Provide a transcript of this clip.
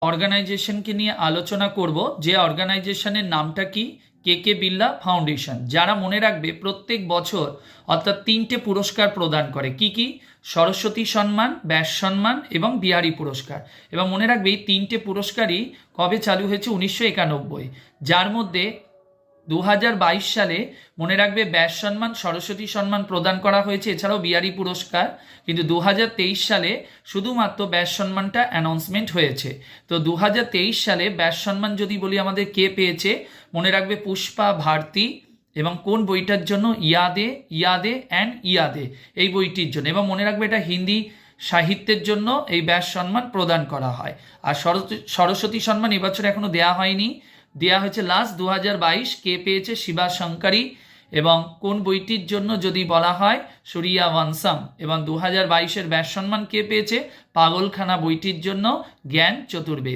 অর্গানাইজেশনকে নিয়ে আলোচনা করব, যে অর্গানাইজেশনের নামটা কি, কে কে বিড়লা ফাউন্ডেশন। যারা মনে রাখবে প্রত্যেক বছর অর্থাৎ 3টে পুরস্কার প্রদান করে, কি কি? সরস্বতী সম্মান, ব্যাস সম্মান এবং বিহারী পুরস্কার। এবং মনে রাখবে এই 3টে পুরস্কারই কবে চালু হয়েছে? 1991। যার মধ্যে 2022 সালে মনে রাখবে ব্যাস সম্মান, সরস্বতী সম্মান প্রদান করা হয়েছে, এছাড়াও বিহারী পুরস্কার। কিন্তু 2023 সালে শুধুমাত্র ব্যাস সম্মানটা অ্যানাউন্সমেন্ট হয়েছে। তো 2023 সালে ব্যাস সম্মান যদি বলি আমাদের কে পেয়েছে, মনে রাখবে পুষ্পা ভারতী। এবং কোন বইটার জন্য? ইয়াদে ইয়াদে অ্যান্ড ইয়াদে, এই বইটির জন্য। এবং মনে রাখবে এটা হিন্দি সাহিত্যের জন্য এই ব্যাস সম্মান প্রদান করা হয়। আর সরস্বতী সম্মান এবছর এখনো দেয়া হয়নি, দেয়া হয়েছে লাস্ট 2022। কে পেয়েছে? শিবা শঙ্করী। এবং কোন বইটির জন্য যদি বলা হয়? সূরিয়া বংশম। এবং 2022-এর ব্যাস সম্মান কে পেয়েছে? পাগলখানা বইটির জন্য জ্ঞান চতুর্বেদী।